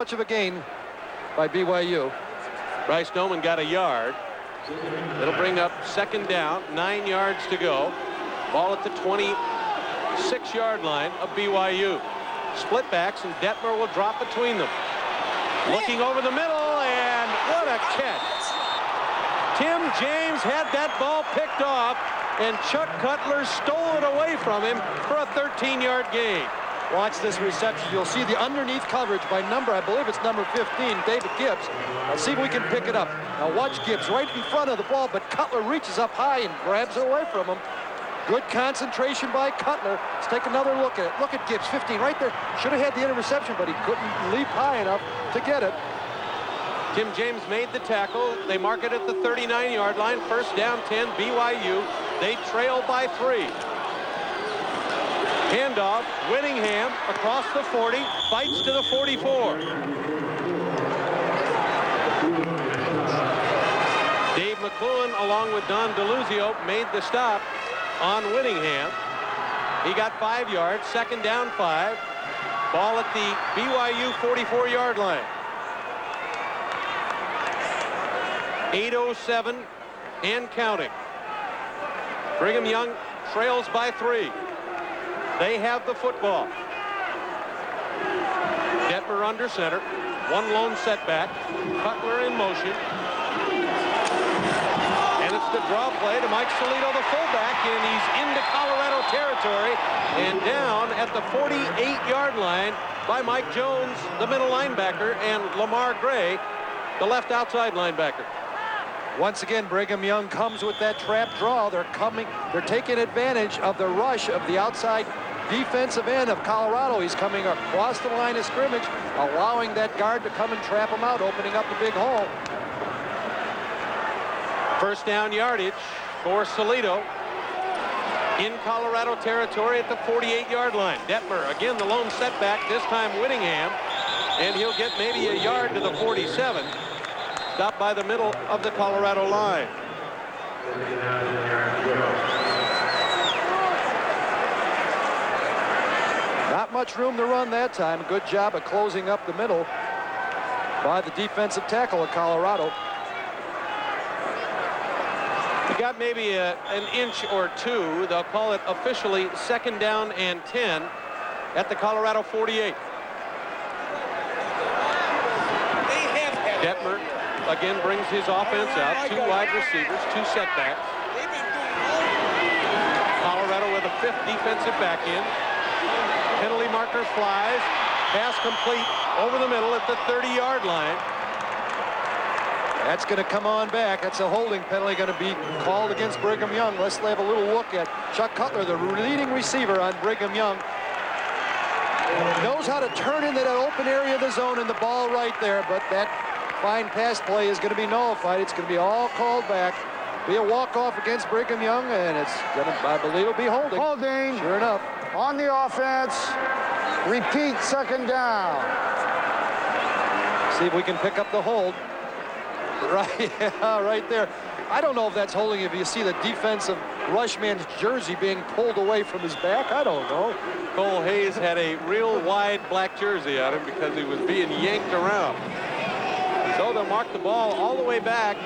Much of a gain by BYU. Bryce Doman got a yard. It'll bring up second down, 9 yards to go. Ball at the 26-yard line of BYU. Split backs, and Detmer will drop between them. Looking over the middle, and what a catch. Tim James had that ball picked off, and Chuck Cutler stole it away from him for a 13-yard gain. Watch this reception. You'll see the underneath coverage by number, I believe it's number 15, David Gibbs. Let's see if we can pick it up. Now watch Gibbs right in front of the ball, but Cutler reaches up high and grabs it away from him. Good concentration by Cutler. Let's take another look at it. Look at Gibbs, 15 right there. Should have had the interception, but he couldn't leap high enough to get it. Tim James made the tackle. They mark it at the 39-yard line. First down, 10, BYU. They trail by 3. Handoff, Whittingham across the 40, fights to the 44. Dave McLuhan, along with Don DeLuzio, made the stop on Whittingham. He got 5 yards, second down 5. Ball at the BYU 44-yard line. 8:07 and counting. Brigham Young trails by 3. They have the football. Detmer under center. One lone setback. Cutler in motion. And it's the draw play to Mike Solito, the fullback, and he's into Colorado territory and down at the 48-yard line by Mike Jones, the middle linebacker, and Lamar Gray, the left outside linebacker. Once again, Brigham Young comes with that trap draw. They're taking advantage of the rush of the outside defensive end of Colorado. He's coming across the line of scrimmage, allowing that guard to come and trap him out, opening up the big hole. First down yardage for Solito in Colorado territory at the 48-yard line. Detmer, again, the lone setback, this time Whittingham, and he'll get maybe a yard to the 47. Stopped by the middle of the Colorado line. Not much room to run that time. Good job of closing up the middle by the defensive tackle of Colorado. You got maybe an inch or two. They'll call it officially second down and 10 at the Colorado 48. Detmer again brings his offense out. 2 wide receivers, 2 setbacks. Colorado with a 5th defensive back in. Penalty marker flies. Pass complete over the middle at the 30-yard line. That's going to come on back. That's a holding penalty going to be called against Brigham Young. Let's have a little look at Chuck Cutler, the leading receiver on Brigham Young. Knows how to turn into that open area of the zone and the ball right there, but that fine pass play is going to be nullified. It's going to be all called back. Be a walk-off against Brigham Young, and it's going to, I believe, it'll be holding. Holding. Sure enough. On the offense. Repeat, second down. See if we can pick up the hold. Right, yeah, right there. I don't know if that's holding if you see the defensive rush man's jersey being pulled away from his back. I don't know. Cole Hayes had a real wide black jersey on him because he was being yanked around. So they'll mark the ball all the way back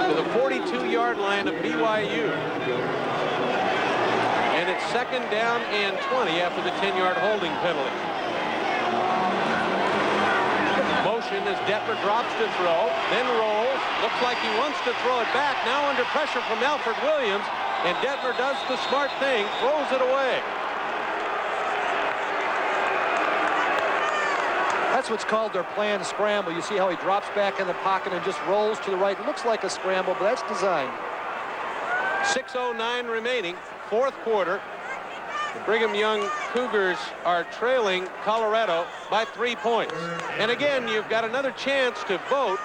to the 42-yard line of BYU. And it's second down and 20 after the 10-yard holding penalty. Motion as Detmer drops to throw, then rolls. Looks like he wants to throw it back. Now under pressure from Alfred Williams, and Detmer does the smart thing, throws it away. That's what's called their planned scramble. You see how he drops back in the pocket and just rolls to the right. It looks like a scramble, but that's designed. 6:09 remaining, 4th quarter. The Brigham Young Cougars are trailing Colorado by 3 points. And again, you've got another chance to vote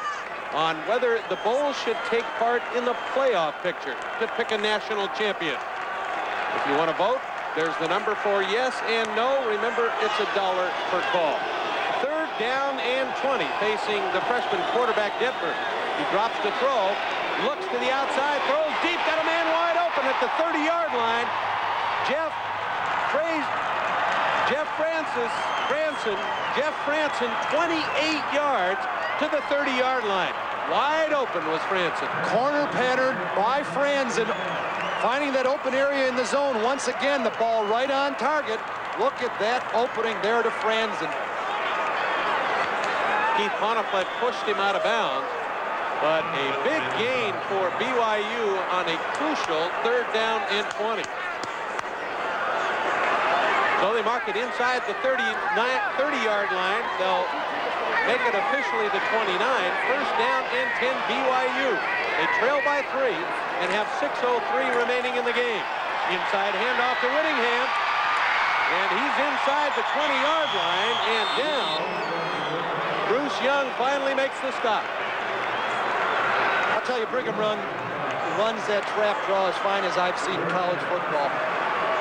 on whether the Bulls should take part in the playoff picture to pick a national champion. If you want to vote, there's the number for yes and no. Remember, it's $1 per call. Third down and 20, facing the freshman quarterback Detmer. He drops to throw, looks to the outside, throws deep, got a man wide open at the 30-yard line. Jeff Jeff Franson, 28 yards to the 30-yard line. Wide open was Franson. Corner pattern by Franson, finding that open area in the zone. Once again, the ball right on target. Look at that opening there to Franson. Keith Poniflet pushed him out of bounds, but a big gain for BYU on a crucial 3rd down and 20. So they mark it inside the 30-yard line. They'll make it officially the 29. 1st down and 10 BYU. They trail by 3 and have 6:03 remaining in the game. Inside handoff to Whittingham. And he's inside the 20-yard line and down. Bruce Young finally makes the stop. I'll tell you, Brigham runs that trap draw as fine as I've seen in college football.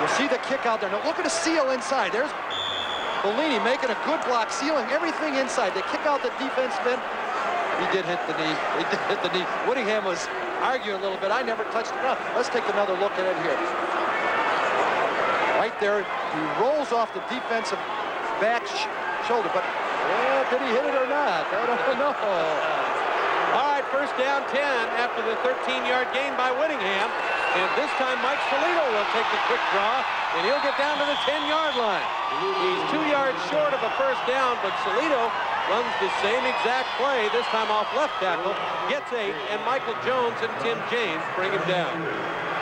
You'll see the kick out there. Now look at the seal inside. There's Bellini making a good block, sealing everything inside. They kick out the defenseman. He did hit the knee. He did hit the knee. Whittingham was arguing a little bit. I never touched the ground. Let's take another look at it here. Right there, he rolls off the defensive back's shoulder, but did he hit it or not? I don't know. All right, 1st down 10 after the 13-yard gain by Whittingham. And this time Mike Solito will take the quick draw, and he'll get down to the 10-yard line. He's 2 yards short of a 1st down, but Solito runs the same exact play, this time off left tackle, gets 8, and Michael Jones and Tim James bring him down.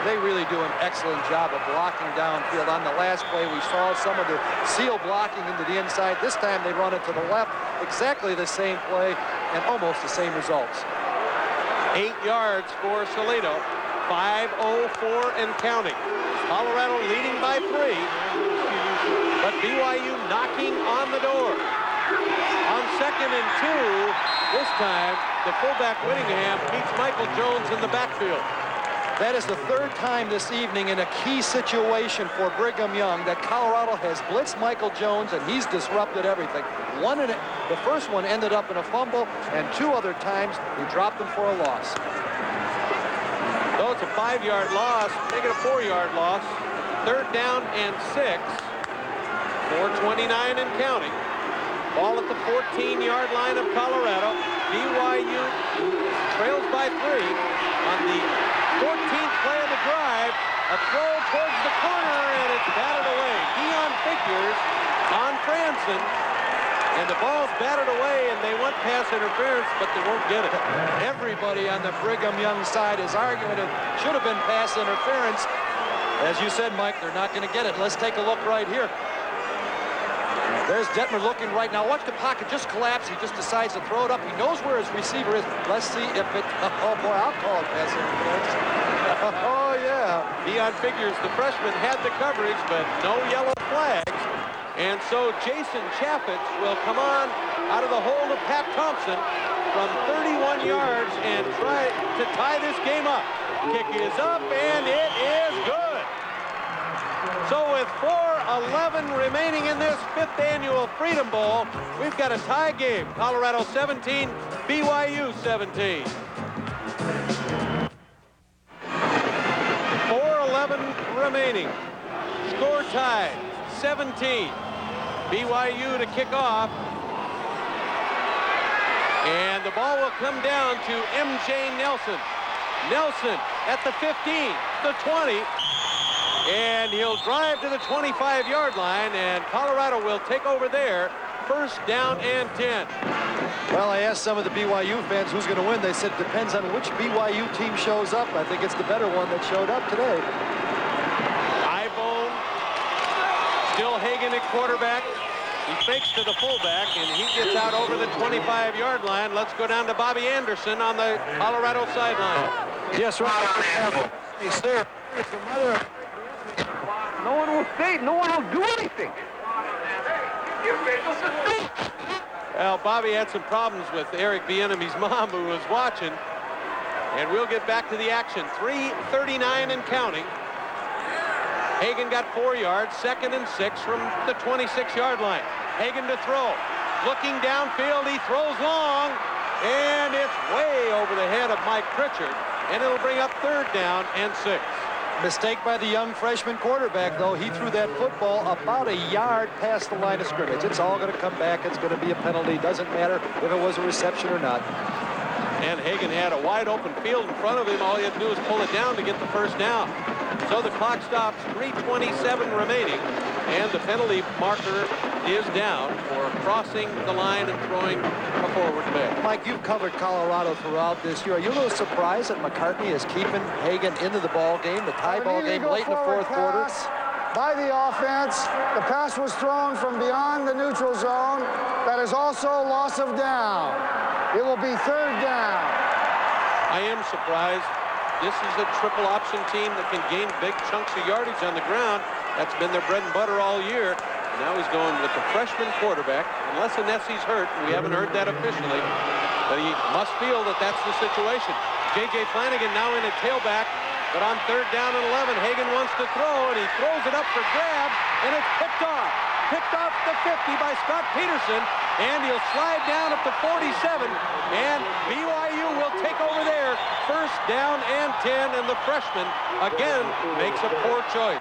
They really do an excellent job of blocking downfield. On the last play, we saw some of the seal blocking into the inside. This time they run it to the left. Exactly the same play and almost the same results. 8 yards for Solito. 5:04 and counting. Colorado leading by 3. But BYU knocking on the door. On 2nd and 2, this time the fullback Whittingham meets Michael Jones in the backfield. That is the 3rd time this evening in a key situation for Brigham Young that Colorado has blitzed Michael Jones, and he's disrupted everything. The first one ended up in a fumble, and 2 other times he dropped him for a loss. So it's a 5-yard loss, make it a 4-yard loss. 3rd down and 6. 4:29 and counting. Ball at the 14-yard line of Colorado. BYU trails by 3 on the 14th play of the drive. A throw towards the corner, and it's batted away. Dion Figures on Franson. And the ball's batted away, and they want pass interference, but they won't get it. Everybody on the Brigham Young side is arguing it should have been pass interference. As you said, Mike, they're not going to get it. Let's take a look right here. There's Detmer looking right now. Watch the pocket just collapse. He just decides to throw it up. He knows where his receiver is. Let's see if it... Oh, boy, I'll call it pass interference. Oh, yeah. Dion Figures, the freshman, had the coverage, but no yellow flags. And so Jason Chaffetz will come on out of the hold of Pat Thompson from 31 yards and try to tie this game up. Kick is up, and it is good. So with 4:11 remaining in this 5th annual Freedom Bowl, we've got a tie game. Colorado 17, BYU 17. 4:11 remaining. Score tied, 17. BYU to kick off. And the ball will come down to M.J. Nelson. Nelson at the 15, the 20. And he'll drive to the 25-yard line, and Colorado will take over there. 1st down and 10. Well, I asked some of the BYU fans who's going to win. They said it depends on which BYU team shows up. I think it's the better one that showed up today. Ibone, still Hagan at quarterback. He fakes to the fullback, and he gets out over the 25-yard line. Let's go down to Bobby Anderson on the Colorado sideline. Yes, right. He's there. No one will say, no one will do anything. Well, Bobby had some problems with Eric Bieniemy's mom, who was watching. And we'll get back to the action. 3:39 and counting. Hagan got 4 yards, 2nd and 6 from the 26-yard line. Hagan to throw. Looking downfield, he throws long, and it's way over the head of Mike Pritchard, and it'll bring up 3rd down and 6. Mistake by the young freshman quarterback, though. He threw that football about a yard past the line of scrimmage. It's all going to come back. It's going to be a penalty. Doesn't matter if it was a reception or not. And Hagan had a wide open field in front of him. All he had to do was pull it down to get the first down. So the clock stops, 3:27 remaining, and the penalty marker is down for crossing the line and throwing a forward pass. Mike, you've covered Colorado throughout this year. Are you a little surprised that McCartney is keeping Hagan into the ball game, the tie ball game late in the fourth quarter? By the offense, the pass was thrown from beyond the neutral zone. That is also loss of down. It will be third down. I am surprised. This is a triple option team that can gain big chunks of yardage on the ground. That's been their bread and butter all year. And now he's going with the freshman quarterback, unless Anessi's hurt. We haven't heard that officially, but he must feel that that's the situation. J.J. Flanagan now in a tailback, but on third down and 11, Hagan wants to throw, and he throws it up for grabs, and it's picked off. Picked off the 50 by Scott Peterson, and he'll slide down at the 47, and BYU will take over there. First down and 10, and the freshman again makes a poor choice.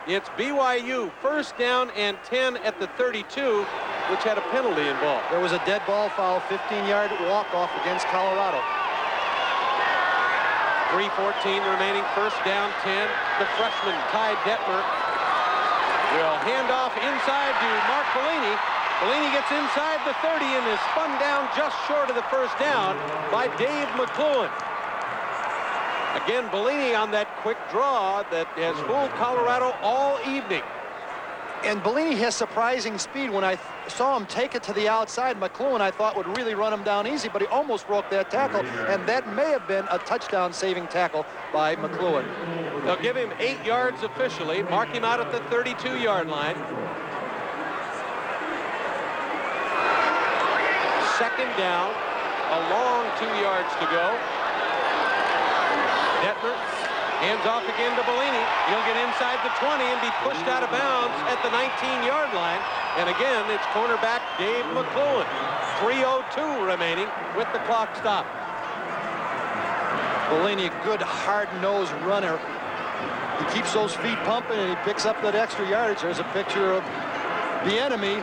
It's BYU first down and 10 at the 32, which had a penalty involved. There was a dead ball foul, 15-yard walk-off against Colorado. 3:14 remaining, first down 10. The freshman, Ty Detmer, will hand off inside to Mark Bellini. Bellini gets inside the 30 and is spun down just short of the first down by Dave McClellan. Again, Bellini on that quick draw that has fooled Colorado all evening. And Bellini has surprising speed. When I saw him take it to the outside, McClellan, I thought, would really run him down easy, but he almost broke that tackle, and that may have been a touchdown-saving tackle by McClellan. They'll give him 8 yards officially, mark him out at the 32-yard line. Second down, a long 2 yards to go. Detmer hands off again to Bellini. He'll get inside the 20 and be pushed out of bounds at the 19-yard line. And again, it's cornerback Dave McClellan. 3:02 remaining with the clock stopped. Bellini, a good hard-nosed runner. He keeps those feet pumping and he picks up that extra yardage. There's a picture of the enemy,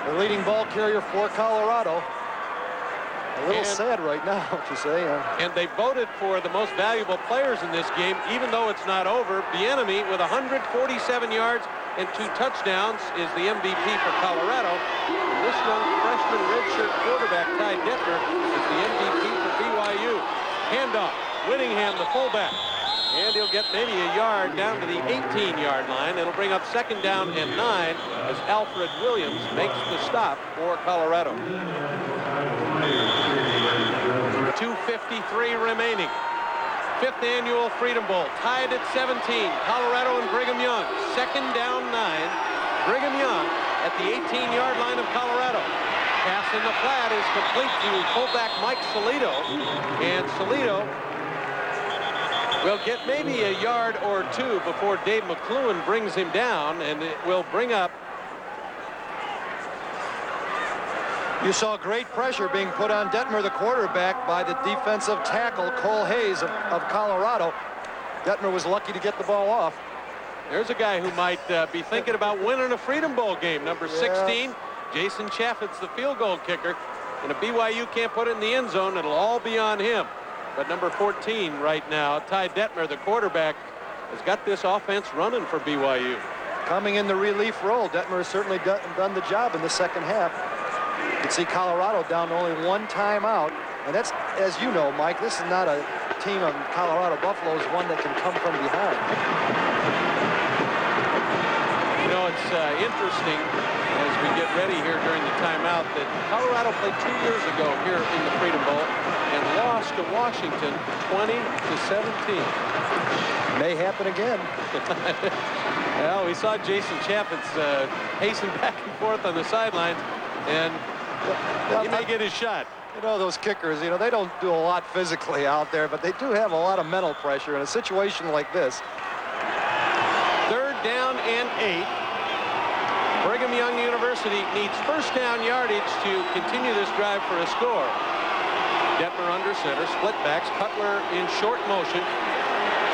the leading ball carrier for Colorado. A little sad right now, what you say? And they voted for the most valuable players in this game, even though it's not over. Bieniemy, with 147 yards and 2 touchdowns, is the MVP for Colorado. And this young freshman redshirt quarterback, Ty Detmer, is the MVP for BYU. Handoff, Whittingham, the fullback. And he'll get maybe a yard down to the 18-yard line. It'll bring up second down and 9 as Alfred Williams makes the stop for Colorado. 2:53 remaining. 5th annual Freedom Bowl, tied at 17. Colorado and Brigham Young. Second down 9. Brigham Young at the 18-yard line of Colorado. Pass in the flat is complete to fullback Mike Salito. And Salito will get maybe a yard or 2 before Dave McClellan brings him down, and it will bring up. You saw great pressure being put on Detmer, the quarterback, by the defensive tackle, Cole Hayes of Colorado. Detmer was lucky to get the ball off. There's a guy who might be thinking about winning a Freedom Bowl game. Number 16, Jason Chaffetz, the field goal kicker. And if BYU can't put it in the end zone, it'll all be on him. But number 14 right now, Ty Detmer, the quarterback, has got this offense running for BYU. Coming in the relief role, Detmer has certainly done the job in the second half. You can see Colorado down to only 1 timeout. And that's, as you know, Mike, this is not a team of Colorado Buffaloes, one that can come from behind. You know, it's interesting as we get ready here during the timeout that Colorado played 2 years ago here in the Freedom Bowl and lost to Washington 20-17. May happen again. Well, we saw Jason Chaffetz hasten back and forth on the sidelines, and he may get his shot. You know, those kickers, you know, they don't do a lot physically out there, but they do have a lot of mental pressure in a situation like this. Third down and 8. Brigham Young University needs first down yardage to continue this drive for a score. Detmer under center, split backs, Cutler in short motion.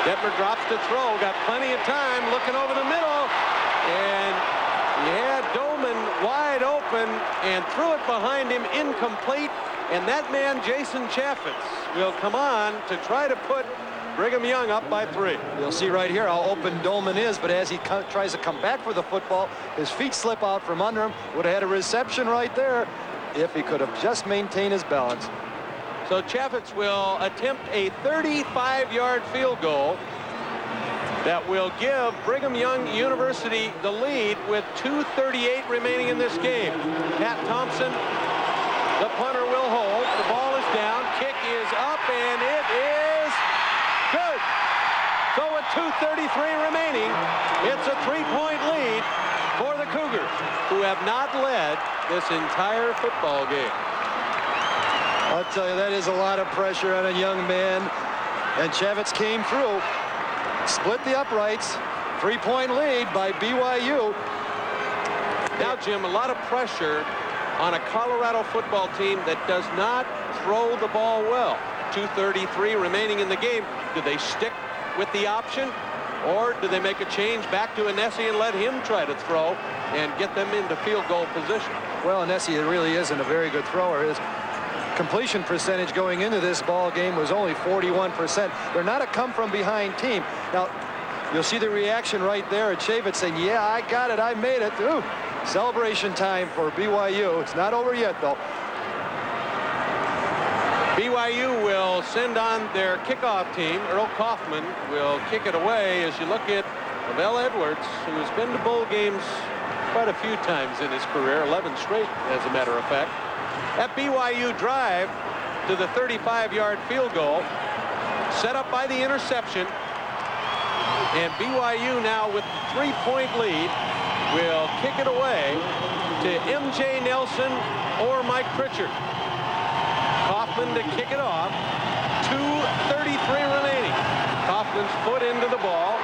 Detmer drops to throw, got plenty of time, looking over the middle, and he had Dolman wide open and threw it behind him, incomplete, and that man, Jason Chaffetz, will come on to try to put Brigham Young up by 3. You'll see right here how open Dolman is, but as he tries to come back for the football, his feet slip out from under him. Would have had a reception right there if he could have just maintained his balance. So Chaffetz will attempt a 35-yard field goal that will give Brigham Young University the lead with 2:38 remaining in this game. Pat Thompson, the punter, will hold. The ball is down. Kick is up, and it is good. So with 2:33 remaining, it's a 3-point lead for the Cougars, who have not led this entire football game. I'll tell you, that is a lot of pressure on a young man. And Chaffetz came through, split the uprights, 3-point lead by BYU. Now, Jim, a lot of pressure on a Colorado football team that does not throw the ball well. 2:33 remaining in the game. Do they stick with the option, or do they make a change back to Anesi and let him try to throw and get them into field goal position? Well, Anesi really isn't a very good thrower. His completion percentage going into this ball game was only 41%. They're not a come-from-behind team. Now, you'll see the reaction right there at Chaffetz saying, yeah, I got it, I made it. Ooh, celebration time for BYU. It's not over yet, though. BYU will send on their kickoff team. Earl Kaufman will kick it away. As you look at Lavelle Edwards, who has been to bowl games quite a few times in his career, 11 straight, as a matter of fact. That BYU drive to the 35-yard field goal, set up by the interception. And BYU now with the 3-point lead will kick it away to M.J. Nelson or Mike Pritchard. Kaufman to kick it off. 2:33 remaining. Kaufman's foot into the ball.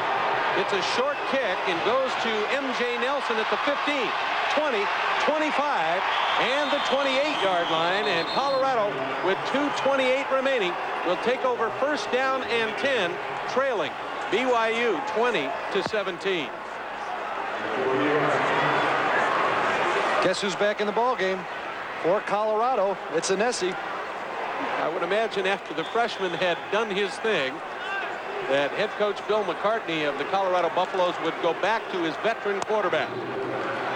It's a short kick and goes to M.J. Nelson at the 15, 20, 25, and the 28-yard line. And Colorado, with 2:28 remaining, will take over first down and 10, trailing BYU 20-17. Guess who's back in the ball game for Colorado? It's Anesi. I would imagine after the freshman had done his thing, that head coach Bill McCartney of the Colorado Buffaloes would go back to his veteran quarterback.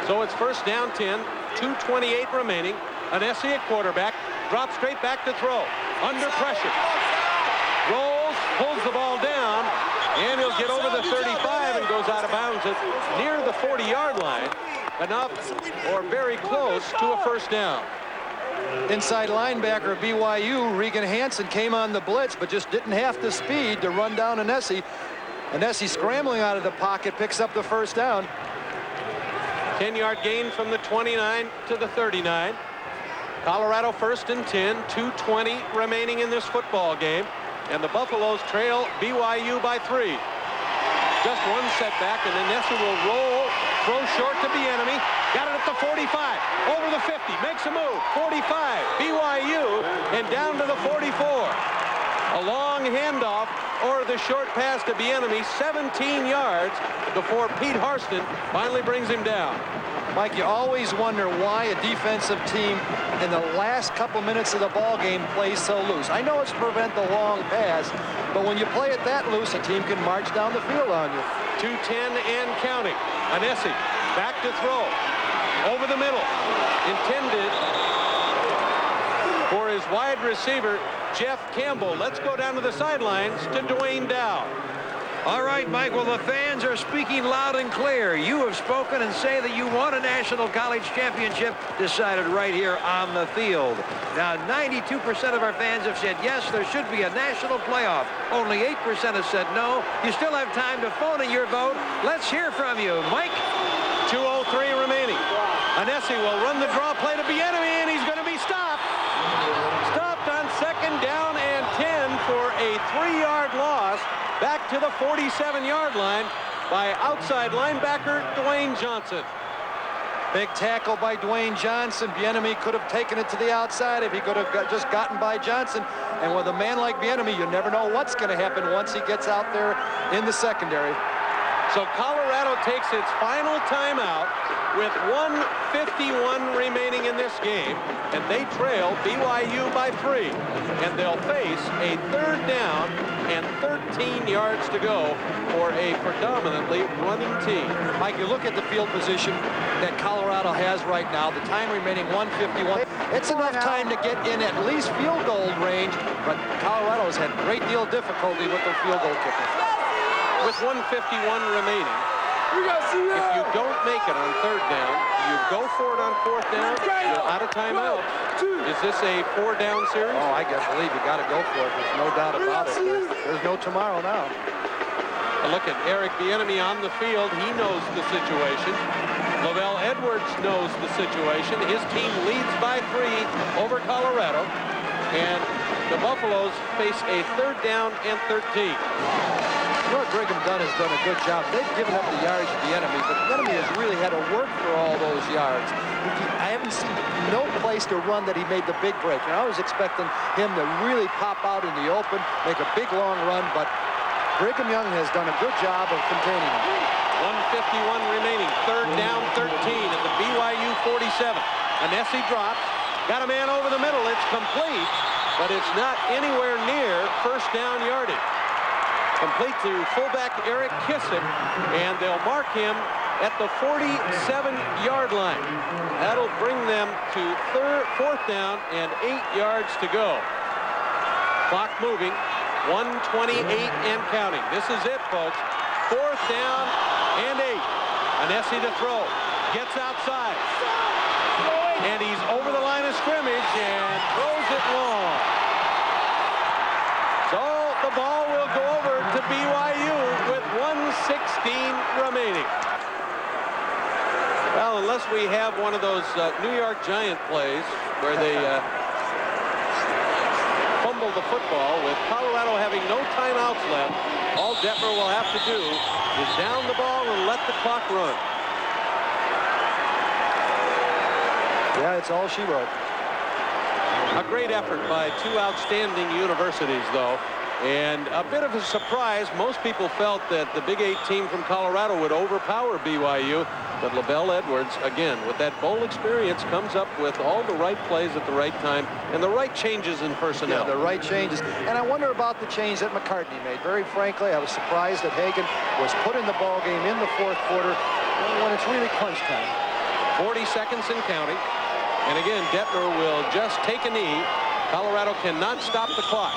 So it's first down 10, 2:28 remaining. Anesi at quarterback, drops straight back to throw. Under pressure. Rolls, pulls the ball down, and he'll get over the 35 and goes out of bounds at near the 40-yard line. Enough or very close to a first down. Inside linebacker of BYU, Regan Hansen, came on the blitz, but just didn't have the speed to run down Anesi. Anesi scrambling out of the pocket, picks up the first down. 10-yard gain from the 29 to the 39. Colorado first and 10, 2:20 remaining in this football game. And the Buffaloes trail BYU by 3. Just one setback, and Anesi will roll, throw short to Bieniemy. Got it at the 45, over the 50, makes a move, 45, BYU, and down to the 44. A long handoff, or the short pass to Bieniemy, 17 yards before Pete Harston finally brings him down. Mike, you always wonder why a defensive team in the last couple minutes of the ball game plays so loose. I know it's to prevent the long pass, but when you play it that loose, a team can march down the field on you. 2:10 and counting. Anesi back to throw. Over the middle. Intended for his wide receiver, Jeff Campbell. Let's go down to the sidelines to Dwayne Dow. All right, Mike. Well, the fans are speaking loud and clear. You have spoken and say that you want a national college championship decided right here on the field. Now, 92% of our fans have said yes, there should be a national playoff. Only 8% have said no. You still have time to phone in your vote. Let's hear from you, Mike. 2:03 remaining. Anesi will run the draw play to Bieniemy, and he's going to be stopped. Stopped on second down and 10 for a 3-yard loss. Back to the 47-yard line by outside linebacker Dwayne Johnson. Big tackle by Dwayne Johnson. Bieniemy could have taken it to the outside if he could have just gotten by Johnson. And with a man like Bieniemy, you never know what's going to happen once he gets out there in the secondary. So Colorado takes its final timeout with 1:51 remaining in this game, and they trail BYU by 3. And they'll face a 3rd down and 13 yards to go for a predominantly running team. Mike, you look at the field position that Colorado has right now, the time remaining 1:51. It's enough time to get in at least field goal range, but Colorado has had a great deal of difficulty with their field goal kicker. With 1:51 remaining, if you don't make it on 3rd down, you go for it on 4th down, you're out of timeout. Is this a 4-down series? Oh, I believe you got to go for it. There's no doubt about it. There's no tomorrow now. Look at Eric Bieniemy on the field. He knows the situation. Lavelle Edwards knows the situation. His team leads by 3 over Colorado. And the Buffaloes face a 3rd down and 13. You know what Brigham has done a good job. They've given up the yards to the enemy, but the enemy has really had to work for all those yards. I haven't seen no place to run that he made the big break. And I was expecting him to really pop out in the open, make a big long run, but Brigham Young has done a good job of containing him. 1:51 remaining, 3rd down, 13 at the BYU 47. Anesi drops, got a man over the middle. It's complete, but it's not anywhere near 1st down yardage. Complete to fullback Eric Kissick, and they'll mark him at the 47-yard line. That'll bring them to 4th down and 8 yards to go. Clock moving, 1:28 and counting. This is it, folks. 4th down and 8. Anesi to throw, gets outside, and he's over the line of scrimmage and throws it long. So the ball will go over to BYU with 1:16 remaining. Well, unless we have one of those New York Giant plays where they fumble the football, with Colorado having no timeouts left, all Detmer will have to do is down the ball and let the clock run. Yeah, it's all she wrote. A great effort by 2 outstanding universities, though. And a bit of a surprise. Most people felt that the Big 8 team from Colorado would overpower BYU. But Lavelle Edwards, again, with that bowl experience, comes up with all the right plays at the right time and the right changes in personnel. Yeah, the right changes. And I wonder about the change that McCartney made. Very frankly, I was surprised that Hagan was put in the ball game in the 4th quarter when it's really crunch time. 40 seconds and counting. And again, Detmer will just take a knee. Colorado cannot stop the clock.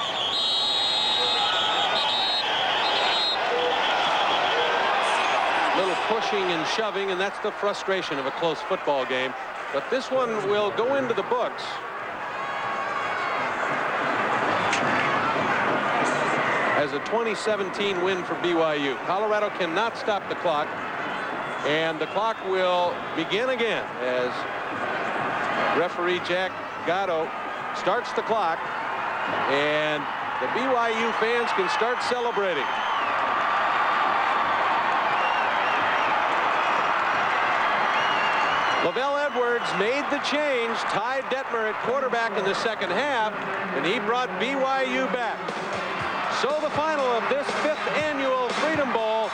Little pushing and shoving, and that's the frustration of a close football game. But this one will go into the books. As a 2017 win for BYU. Colorado cannot stop the clock. And the clock will begin again as referee Jack Gatto starts the clock, and the BYU fans can start celebrating. Lavelle Edwards made the change, tied Detmer at quarterback in the 2nd half, and he brought BYU back. So the final of this 5th annual Freedom Bowl,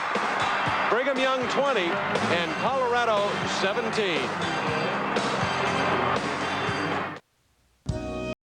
Brigham Young 20 and Colorado 17.